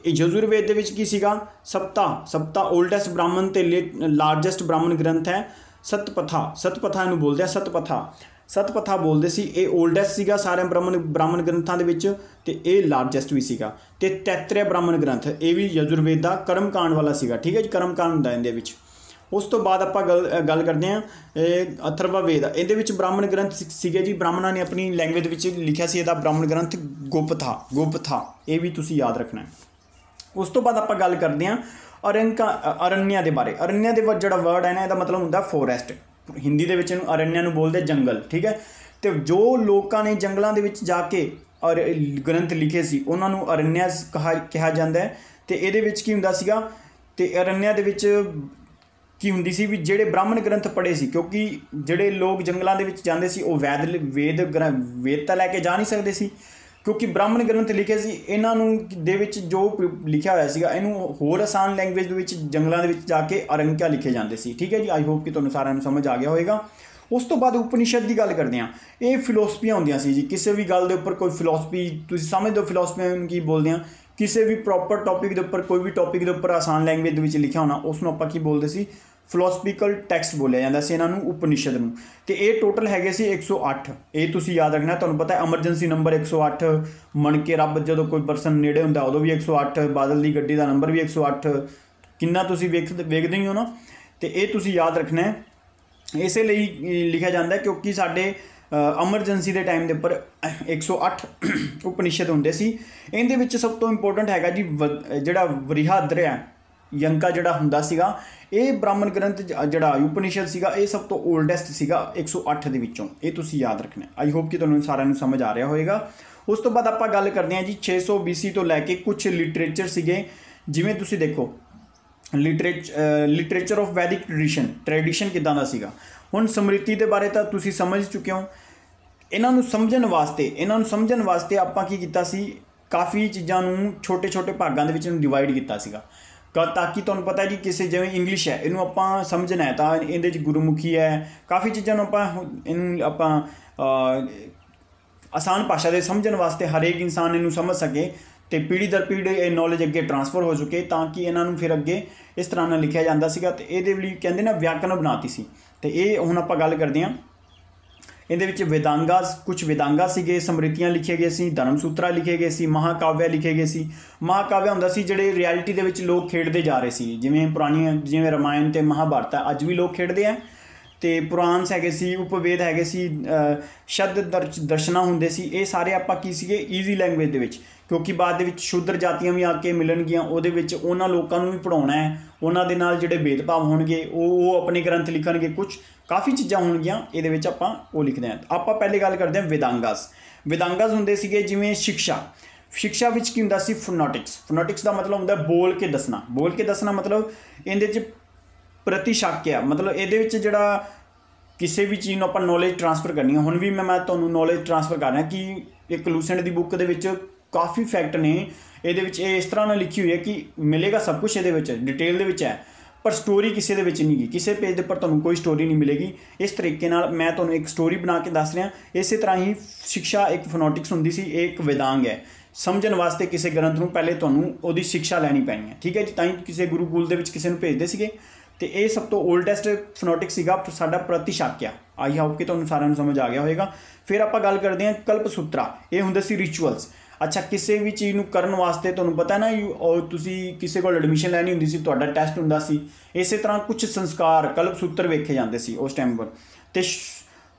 ਯਜੁਰਵੇਦ ਦੇ ਵਿੱਚ ਕੀ ਸੀਗਾ, ਸਪਤਾ ਓਲਡੈਸਟ ਬ੍ਰਾਹਮਣ ਤੇ ਲਾਰਜੈਸਟ ਬ੍ਰਾਹਮਣ ਗ੍ਰੰਥ ਹੈ। ਸਤਪਥਾ ਇਹਨੂੰ ਬੋਲਦੇ ਆ, ਸਤਪਥਾ ਬੋਲਦੇ ਸੀ। ਇਹ ਓਲਡੈਸਟ ਸੀਗਾ ਸਾਰਿਆਂ ਬ੍ਰਾਹਮਣ ਗ੍ਰੰਥਾਂ ਦੇ ਵਿੱਚ, ਤੇ ਇਹ ਲਾਰਜੈਸਟ ਵੀ ਸੀਗਾ। ਤੇ ਤੈਤਰੇय ਬ੍ਰਾਹਮਣ ਗ੍ਰੰਥ, ਇਹ ਵੀ ਯਜੁਰਵੇਦ ਦਾ ਕਰਮਕਾਂਡ ਵਾਲਾ ਸੀਗਾ, ਠੀਕ ਹੈ ਜੀ। ਕਰਮਕਾਂਡ ਹੁੰਦਾ ਇਹਦੇ ਵਿੱਚ। ਉਸ ਤੋਂ ਬਾਅਦ ਆਪਾਂ ਗੱਲ ਕਰਦੇ ਹਾਂ ਅਥਰਵਵੇਦ, ਇਹਦੇ ਵਿੱਚ ਬ੍ਰਾਹਮਣ ਗ੍ਰੰਥ ਸੀਗੇ ਜੀ। ਬ੍ਰਾਹਮਣਾਂ ਨੇ ਆਪਣੀ ਲੈਂਗੁਏਜ ਵਿੱਚ ਲਿਖਿਆ ਸੀ ਇਹਦਾ ਬ੍ਰਾਹਮਣ ਗ੍ਰੰਥ ਗੁਪਥਾ, ਇਹ ਵੀ ਤੁਸੀਂ ਯਾਦ ਰੱਖਣਾ। ਉਸ ਤੋਂ ਬਾਅਦ ਆਪਾਂ ਗੱਲ ਕਰਦੇ ਹਾਂ ਅਰण्या ਦੇ ਬਾਰੇ। ਅਰण्या ਦੇ ਜਿਹੜਾ ਵਰਡ ਹੈ ਨਾ, ਇਹਦਾ ਮਤਲਬ ਹੁੰਦਾ ਫੋਰੈਸਟ। ਹਿੰਦੀ ਦੇ ਵਿੱਚ ਇਹਨੂੰ ਅਰण्या ਨੂੰ ਬੋਲਦੇ ਜੰਗਲ, ਠੀਕ ਹੈ। ਤੇ ਜੋ ਲੋਕਾਂ ਨੇ ਜੰਗਲਾਂ ਦੇ ਵਿੱਚ ਜਾ ਕੇ ਗ੍ਰੰਥ ਲਿਖੇ ਸੀ ਉਹਨਾਂ ਨੂੰ ਅਰण्यस ਕਿਹਾ ਜਾਂਦਾ ਹੈ। ਤੇ ਇਹਦੇ ਵਿੱਚ ਕੀ ਹੁੰਦਾ ਸੀਗਾ, ਤੇ ਅਰण्या ਦੇ ਵਿੱਚ ਕੀ ਹੁੰਦੀ ਸੀ ਵੀ ਜਿਹੜੇ ਬ੍ਰਾਹਮਣ ਗ੍ਰੰਥ ਪੜ੍ਹੇ ਸੀ, ਕਿਉਂਕਿ ਜਿਹੜੇ ਲੋਕ ਜੰਗਲਾਂ ਦੇ ਵਿੱਚ ਜਾਂਦੇ ਸੀ ਉਹ ਵੇਦ ਤਾਂ ਲੈ ਕੇ ਜਾ ਨਹੀਂ ਸਕਦੇ ਸੀ, ਕਿਉਂਕਿ ਬ੍ਰਾਹਮਣ ਗ੍ਰੰਥ ਲਿਖੇ ਸੀ। ਇਹਨਾਂ ਨੂੰ ਦੇ ਵਿੱਚ ਜੋ ਲਿਖਿਆ ਹੋਇਆ ਸੀਗਾ ਇਹਨੂੰ ਹੋਰ ਆਸਾਨ ਲੈਂਗੁਏਜ ਦੇ ਵਿੱਚ ਜੰਗਲਾਂ ਦੇ ਵਿੱਚ ਜਾ ਕੇ ਅਰੰਕਿਆ ਲਿਖੇ ਜਾਂਦੇ ਸੀ, ਠੀਕ ਹੈ ਜੀ। ਆਈ ਹੋਪ ਕਿ ਤੁਹਾਨੂੰ ਸਾਰਿਆਂ ਨੂੰ ਸਮਝ ਆ ਗਿਆ ਹੋਵੇਗਾ। ਉਸ ਤੋਂ ਬਾਅਦ ਉਪਨਿਸ਼ਦ ਦੀ ਗੱਲ ਕਰਦੇ ਹਾਂ। ਇਹ ਫਿਲੋਸਫੀਆਂ ਹੁੰਦੀਆਂ ਸੀ ਜੀ, ਕਿਸੇ ਵੀ ਗੱਲ ਦੇ ਉੱਪਰ ਕੋਈ ਫਿਲੋਸਫੀ, ਤੁਸੀਂ ਸਮਝਦੇ ਹੋ ਫਿਲੋਸਫੀਆਂ ਨੂੰ ਕੀ ਬੋਲਦੇ ਹਾਂ, ਕਿਸੇ ਵੀ ਪ੍ਰੋਪਰ ਟੌਪਿਕ ਦੇ ਉੱਪਰ, ਕੋਈ ਵੀ ਟੌਪਿਕ ਦੇ ਉੱਪਰ ਆਸਾਨ ਲੈਂਗੁਏਜ ਦੇ ਵਿੱਚ ਲਿਖਿਆ ਹੋਣਾ ਉਸ ਨੂੰ ਆਪਾਂ ਕੀ ਬੋਲਦੇ ਸੀ, ਫਿਲੋਸਫੀਕਲ ਟੈਕਸਟ ਬੋਲਿਆ ਜਾਂਦਾ ਸੀ ਇਹਨਾਂ ਨੂੰ, ਉਪਨਿਸ਼ਦ ਨੂੰ। ਤੇ ਇਹ ਟੋਟਲ ਹੈਗੇ ਸੀ 108। ਇਹ ਤੁਸੀਂ ਯਾਦ ਰੱਖਣਾ, ਤੁਹਾਨੂੰ ਪਤਾ ਐਮਰਜੈਂਸੀ ਨੰਬਰ 108, ਮਣ ਕੇ ਰੱਬ ਜਦੋਂ ਕੋਈ ਪਰਸਨ ਨੇੜੇ ਹੁੰਦਾ ਉਦੋਂ ਵੀ 108, ਬਾਦਲ ਦੀ ਗੱਡੀ ਦਾ ਨੰਬਰ ਵੀ 108, ਕਿੰਨਾ ਤੁਸੀਂ ਵੇਖਦੇ ਹੀ ਹੋ ਨਾ। ਤੇ ਇਹ ਤੁਸੀਂ ਯਾਦ ਰੱਖਣਾ ਹੈ, ਇਸੇ ਲਈ ਲਿਖਿਆ ਜਾਂਦਾ ਕਿਉਂਕਿ ਸਾਡੇ ਐਮਰਜੈਂਸੀ ਦੇ ਟਾਈਮ ਦੇ ਉੱਪਰ 108 ਉਪਨਿਸ਼ਦ ਹੁੰਦੇ ਸੀ। ਇਹਦੇ ਵਿੱਚ ਸਭ ਤੋਂ ਇੰਪੋਰਟੈਂਟ ਹੈਗਾ ਜੀ ਜਿਹੜਾ ਵਰਿਹਾਦਰਿਆ ਯੰਕਾ ਜਿਹੜਾ ਹੁੰਦਾ ਸੀਗਾ, ਇਹ ਬ੍ਰਾਹਮਣ ਗ੍ਰੰਥ ਜਿਹੜਾ ਉਪਨਿਸ਼ਦ ਸੀਗਾ ਇਹ ਸਭ ਤੋਂ ਓਲਡੈਸਟ ਸੀਗਾ 108 ਦੇ ਵਿੱਚੋਂ। ਇਹ ਤੁਸੀਂ ਯਾਦ ਰੱਖਣਾ। ਆਈ ਹੋਪ ਕਿ ਤੁਹਾਨੂੰ ਸਾਰਿਆਂ ਨੂੰ ਸਮਝ ਆ ਰਿਹਾ ਹੋਵੇਗਾ। ਉਸ ਤੋਂ ਬਾਅਦ ਆਪਾਂ ਗੱਲ ਕਰਦੇ ਹਾਂ ਜੀ 600 BC ਤੋਂ ਲੈ ਕੇ ਕੁਛ ਲਿਟਰੇਚਰ ਸੀਗੇ, ਜਿਵੇਂ ਤੁਸੀਂ ਦੇਖੋ ਲਿਟਰੇਚਰ ਆਫ ਵੈਦਿਕ ਟ੍ਰੈਡੀਸ਼ਨ ਕਿੱਦਾਂ ਦਾ ਸੀਗਾ। ਹੁਣ ਸਮ੍ਰਿਤੀ ਦੇ ਬਾਰੇ ਤਾਂ ਤੁਸੀਂ ਸਮਝ ਚੁੱਕੇ ਹੋ। ਇਹਨਾਂ ਨੂੰ ਸਮਝਣ ਵਾਸਤੇ ਆਪਾਂ ਕੀ ਕੀਤਾ ਸੀ, ਕਾफ़ੀ ਚੀਜ਼ਾਂ ਨੂੰ ਛੋਟੇ ਛੋਟੇ ਭਾਗਾਂ ਦੇ ਵਿੱਚ ਇਹਨੂੰ ਡਿਵਾਈਡ ਕੀਤਾ ਸੀਗਾ, ਤਾਂ ਕਿ ਤੁਹਾਨੂੰ ਪਤਾ ਜੀ ਕਿਸੇ ਜਿਵੇਂ ਇੰਗਲਿਸ਼ ਹੈ ਇਹਨੂੰ ਆਪਾਂ ਸਮਝਣਾ ਹੈ ਤਾਂ ਇਹਦੇ 'ਚ ਗੁਰਮੁਖੀ ਹੈ, ਕਾफ़ੀ ਚੀਜ਼ਾਂ ਨੂੰ ਆਪਾਂ ਆਸਾਨ ਭਾਸ਼ਾ ਦੇ ਸਮਝਣ ਵਾਸਤੇ ਹਰੇਕ ਇਨਸਾਨ ਇਹਨੂੰ ਸਮਝ ਸਕੇ ਤੇ ਪੀੜ੍ਹੀ ਦਰ ਪੀੜ੍ਹੀ ਇਹ ਨੌਲੇਜ ਅੱਗੇ ਟਰਾਂਸਫਰ ਹੋ ਚੁੱਕੇ, ਤਾਂ ਕਿ ਇਹਨਾਂ ਨੂੰ ਫਿਰ ਅੱਗੇ ਇਸ ਤਰ੍ਹਾਂ ਨਾਲ ਲਿਖਿਆ ਜਾਂਦਾ ਸੀਗਾ। ਤੇ ਇਹਦੇ ਲਈ ਕਹਿੰਦੇ ਨਾ ਵਿਆਕਰਨ ਬਣਾਤੀ ਸੀ। ਤੇ ਇਹ ਹੁਣ ਆਪਾਂ ਗੱਲ ਕਰਦੇ ਹਾਂ ਇਹਦੇ ਵਿੱਚ ਕੁਛ ਵੇਦਾਂਗਾ ਸੀਗੇ, ਸਮ੍ਰਿਤੀਆਂ ਲਿਖੇ ਗਏ ਸੀ, ਧਰਮ ਸੂਤਰਾ ਲਿਖੇ ਗਏ ਸੀ, ਮਹਾਕਾਵਿਆ ਲਿਖੇ ਗਏ ਸੀ। ਮਹਾਕਾਵਿਆ ਹੁੰਦਾ ਸੀ ਜਿਹੜੇ ਰਿਐਲਿਟੀ ਦੇ ਵਿੱਚ ਲੋਕ ਖੇਡਦੇ ਜਾ ਰਹੇ ਸੀ, ਜਿਵੇਂ ਪੁਰਾਣੀਆਂ ਜਿਵੇਂ ਰਾਮਾਇਣ ਤੇ ਮਹਾਭਾਰਤ ਅੱਜ ਵੀ ਲੋਕ ਖੇਡਦੇ ਆ। ਤੇ ਪੁਰਾਣਸ ਹੈਗੇ ਸੀ, ਉਪਵੇਦ ਹੈਗੇ ਸੀ, ਸ਼ਬਦ ਦਰਸ਼ਨਾ ਹੁੰਦੇ ਸੀ। ਇਹ ਸਾਰੇ ਆਪਾਂ ਕੀ ਸੀਗੇ ਈਜ਼ੀ ਲੈਂਗੁਏਜ ਦੇ ਵਿੱਚ, ਕਿਉਂਕਿ ਬਾਅਦ ਦੇ ਵਿੱਚ ਸ਼ੂਦਰ ਜਾਤੀਆਂ ਵੀ ਆ ਕੇ ਮਿਲਣਗੀਆਂ, ਉਹਦੇ ਵਿੱਚ ਉਹਨਾਂ ਲੋਕਾਂ ਨੂੰ ਵੀ ਪੜ੍ਹਾਉਣਾ ਹੈ, ਉਹਨਾਂ ਦੇ ਨਾਲ ਜਿਹੜੇ ਭੇਦਭਾਵ ਹੋਣਗੇ ਉਹ ਆਪਣੇ ਗ੍ਰੰਥ ਲਿਖਣਗੇ, ਕੁਝ ਕਾफ़ੀ ਚੀਜ਼ਾਂ ਹੋਣਗੀਆਂ ਇਹਦੇ ਵਿੱਚ ਆਪਾਂ ਉਹ ਲਿਖਦੇ ਹਾਂ। ਆਪਾਂ ਪਹਿਲੇ ਗੱਲ ਕਰਦੇ ਹਾਂ ਵੇਦਾਂਗਾਸ। ਵੇਦਾਂਗਾਸ ਹੁੰਦੇ ਸੀਗੇ ਜਿਵੇਂ ਸਿੱਖਿਆ ਵਿੱਚ ਕੀ ਹੁੰਦਾ ਸੀ ਫੋਨੈਟਿਕਸ ਦਾ ਮਤਲਬ ਹੁੰਦਾ ਬੋਲ ਕੇ ਦੱਸਣਾ ਮਤਲਬ ਇਹਦੇ 'ਚ ਪ੍ਰਤੀਸ਼ਾਕਿਆ, ਮਤਲਬ ਇਹਦੇ ਵਿੱਚ ਜਿਹੜਾ ਕਿਸੇ ਵੀ ਚੀਜ਼ ਨੂੰ ਆਪਾਂ ਨੌਲੇਜ ਟਰਾਂਸਫਰ ਕਰਨੀ ਹੈ। ਹੁਣ ਵੀ ਮੈਂ ਤੁਹਾਨੂੰ ਨੌਲੇਜ ਟਰਾਂਸਫਰ ਕਰ ਰਿਹਾ ਕਿ ਇੱਕ ਲੂਸੈਂਟ ਦੀ ਬੁੱਕ ਦੇ ਵਿੱਚ ਕਾफ़ੀ ਫੈਕਟ ਨੇ, ਇਹਦੇ ਵਿੱਚ ਇਹ ਇਸ ਤਰ੍ਹਾਂ ਨਾਲ ਲਿਖੀ ਹੋਈ ਹੈ ਕਿ ਮਿਲੇਗਾ ਸਭ ਕੁਝ ਇਹਦੇ ਵਿੱਚ ਡਿਟੇਲ ਦੇ ਵਿੱਚ ਹੈ, ਪਰ ਸਟੋਰੀ ਕਿਸੇ ਦੇ ਵਿੱਚ ਨਹੀਂ ਗੀ, ਕਿਸੇ ਪੇਜ ਦੇ ਉੱਪਰ ਤੁਹਾਨੂੰ ਕੋਈ ਸਟੋਰੀ ਨਹੀਂ ਮਿਲੇਗੀ। ਇਸ ਤਰੀਕੇ ਨਾਲ ਮੈਂ ਤੁਹਾਨੂੰ ਇੱਕ ਸਟੋਰੀ ਬਣਾ ਕੇ ਦੱਸ ਰਿਹਾ। ਇਸੇ ਤਰ੍ਹਾਂ ਹੀ ਸਿੱਖਿਆ ਇੱਕ ਫੋਨੈਟਿਕਸ ਹੁੰਦੀ ਸੀ, ਇਹ ਇੱਕ ਵੇਦਾਂਗ ਹੈ। ਸਮਝਣ ਵਾਸਤੇ ਕਿਸੇ ਗ੍ਰੰਥ ਨੂੰ ਪਹਿਲੇ ਤੁਹਾਨੂੰ ਉਹਦੀ ਸਿੱਖਿਆ ਲੈਣੀ ਪੈਣੀ ਹੈ, ਠੀਕ ਹੈ ਜੀ। ਤਾਂ ਹੀ ਕਿਸੇ ਗੁਰੂਕੁਲ ਦੇ ਵਿੱਚ ਕਿਸੇ ਨੂੰ ਭੇਜਦੇ ਸੀਗੇ। ਤੇ ਇਹ ਸਭ ਤੋਂ ਓਲਡੈਸਟ ਫੋਨੈਟਿਕਸ ਸੀਗਾ ਸਾਡਾ ਪ੍ਰਤੀਸ਼ਾਕਿਆ। ਆਈ ਹੋਪ ਕਿ ਤੁਹਾਨੂੰ ਸਾਰਿਆਂ ਨੂੰ ਸਮਝ ਆ ਗਿਆ ਹੋਵੇਗਾ। ਫਿਰ ਆਪਾਂ ਗੱਲ ਕਰਦੇ ਹਾਂ ਕਲਪਸੂਤਰਾ। ਇਹ ਹੁੰਦੇ ਸੀ ਰਿਚੁਅਲਸ। ਅੱਛਾ, ਕਿਸੇ ਵੀ ਚੀਜ਼ ਨੂੰ ਕਰਨ ਵਾਸਤੇ ਤੁਹਾਨੂੰ ਪਤਾ ਨਾ ਤੁਸੀਂ ਕਿਸੇ ਕੋਲ ਐਡਮਿਸ਼ਨ ਲੈਣੀ ਹੁੰਦੀ ਸੀ, ਤੁਹਾਡਾ ਟੈਸਟ ਹੁੰਦਾ ਸੀ, ਇਸੇ ਤਰ੍ਹਾਂ ਕੁਝ ਸੰਸਕਾਰ ਕਲਪਸੂਤਰ ਵੇਖੇ ਜਾਂਦੇ ਸੀ ਉਸ ਟਾਈਮ ਪਰ। ਤੇ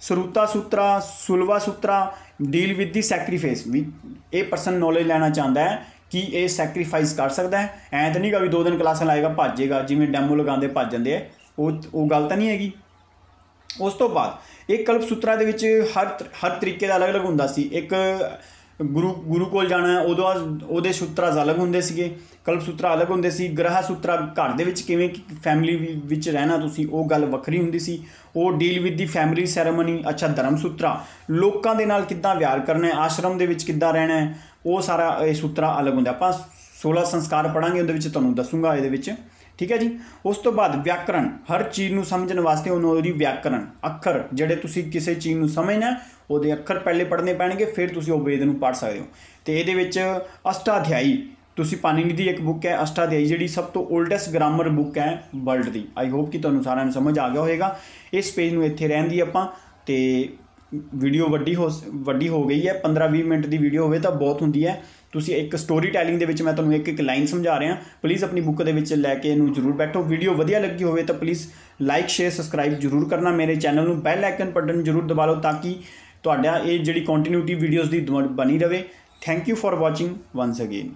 Shrauta Sutra, Shulba Sutra deal with the sacrifice ਵੀ। ਇਹ ਪਰਸਨ ਨੌਲੇਜ ਲੈਣਾ ਚਾਹੁੰਦਾ ਹੈ ਕਿ ਇਹ ਸੈਕਰੀਫਾਈਸ ਕਰ ਸਕਦਾ ਹੈ। ਐਂ ਤਾਂ ਨਹੀਂ ਗਾ ਵੀ 2 ਦਿਨ ਕਲਾਸਾਂ ਲਾਏਗਾ ਭੱਜੇਗਾ, ਜਿਵੇਂ ਡੈਮੋ ਲਗਾਉਂਦੇ ਭੱਜ ਜਾਂਦੇ ਆ, ਉਹ ਗੱਲ ਤਾਂ ਨਹੀਂ ਹੈਗੀ। ਉਸ ਤੋਂ ਬਾਅਦ ਇਹ ਕਲਪਸੂਤਰਾ ਦੇ ਵਿੱਚ ਹਰ ਤਰੀਕੇ ਦਾ ਅਲੱਗ ਹੁੰਦਾ ਸੀ। ਇੱਕ ਗੁਰੂ ਕੋਲ ਜਾਣਾ, ਉਹਦੇ ਸੂਤਰਾਸ ਅਲੱਗ ਹੁੰਦੇ ਸੀਗੇ, ਕਲਪਸੂਤਰਾ ਅਲੱਗ ਹੁੰਦੇ ਸੀ। ਗ੍ਰਹ ਸੂਤਰਾ ਘਰ ਦੇ ਵਿੱਚ ਕਿਵੇਂ ਫੈਮਿਲੀ ਵਿੱਚ ਰਹਿਣਾ ਤੁਸੀਂ, ਉਹ ਗੱਲ ਵੱਖਰੀ ਹੁੰਦੀ ਸੀ, ਉਹ deal with the family ceremony. ਅੱਛਾ, ਧਰਮ ਸੂਤਰਾ ਲੋਕਾਂ ਦੇ ਨਾਲ ਕਿੱਦਾਂ ਵਿਹਾਰ ਕਰਨਾ ਹੈ, ਆਸ਼ਰਮ ਦੇ ਵਿੱਚ ਕਿੱਦਾਂ ਰਹਿਣਾ ਹੈ, ਉਹ ਸਾਰਾ ਇਹ ਸੂਤਰਾ ਅਲੱਗ ਹੁੰਦਾ। ਆਪਾਂ 16 ਸੰਸਕਾਰ ਪੜ੍ਹਾਂਗੇ, ਉਹਦੇ ਵਿੱਚ ਤੁਹਾਨੂੰ ਦੱਸੂਗਾ ਇਹਦੇ ਵਿੱਚ, ਠੀਕ ਹੈ ਜੀ। ਉਸ ਤੋਂ ਬਾਅਦ ਵਿਆਕਰਣ, ਹਰ ਚੀਜ਼ ਨੂੰ ਸਮਝਣ ਵਾਸਤੇ ਉਹਦੀ ਵਿਆਕਰਣ ਅੱਖਰ, ਜਿਹੜੇ ਤੁਸੀਂ ਕਿਸੇ ਚੀਜ਼ ਨੂੰ ਸਮਝਣਾ ਉਹਦੇ ਅੱਖਰ ਪਹਿਲੇ ਪੜ੍ਹਨੇ ਪੈਣਗੇ, ਫਿਰ ਤੁਸੀਂ ਉਹ ਵੇਦ ਨੂੰ ਪੜ੍ਹ ਸਕਦੇ ਹੋ। ਅਤੇ ਇਹਦੇ ਵਿੱਚ ਅਸ਼ਟਾਧਿਆਈ, ਤੁਸੀਂ ਪਾਣਿਨੀ ਦੀ ਇੱਕ ਬੁੱਕ ਹੈ ਅਸ਼ਟਾਧਿਆਈ, ਜਿਹੜੀ ਸਭ ਤੋਂ ਓਲਡੈਸਟ ਗ੍ਰਾਮਰ ਬੁੱਕ ਹੈ ਵਰਲਡ ਦੀ। ਆਈ ਹੋਪ ਕਿ ਤੁਹਾਨੂੰ ਸਾਰਿਆਂ ਨੂੰ ਸਮਝ ਆ ਗਿਆ ਹੋਵੇਗਾ। ਇਸ ਪੇਜ ਨੂੰ ਇੱਥੇ ਰਹਿਣ ਦੀ ਆਪਾਂ। ਅਤੇ ਵੀਡੀਓ ਵੱਡੀ ਹੋ ਗਈ ਹੈ, 15-20 ਮਿੰਟ ਦੀ ਵੀਡੀਓ ਹੋਵੇ ਤਾਂ ਬਹੁਤ ਹੁੰਦੀ ਹੈ। ਤੁਸੀਂ ਇੱਕ ਸਟੋਰੀ ਟੈਲਿੰਗ ਦੇ ਵਿੱਚ ਮੈਂ ਤੁਹਾਨੂੰ ਇੱਕ ਲਾਈਨ ਸਮਝਾ ਰਿਹਾ। ਪਲੀਜ਼ ਆਪਣੀ ਬੁੱਕ ਦੇ ਵਿੱਚ ਲੈ ਕੇ ਇਹਨੂੰ ਜ਼ਰੂਰ ਬੈਠੋ। ਵੀਡੀਓ ਵਧੀਆ ਲੱਗੀ ਹੋਵੇ ਤਾਂ ਪਲੀਜ਼ ਲਾਈਕ, ਸ਼ੇਅਰ, ਸਬਸਕ੍ਰਾਈਬ ਜ਼ਰੂਰ ਕਰਨਾ। ਮੇਰੇ ਚੈਨਲ ਨੂੰ ਬੈਲ ਆਈਕਨ ਬਟਨ ਜ਼ਰੂਰ ਦਬਾ ਲਓ ਤਾਂ ਕਿ ਤੁਹਾਡਾ ਇਹ ਜਿਹੜੀ ਕੰਟੀਨਿਊਟੀ ਵੀਡੀਓਜ਼ ਦੀ ਬਣੀ ਰਹੇ। Thank you for watching ones again.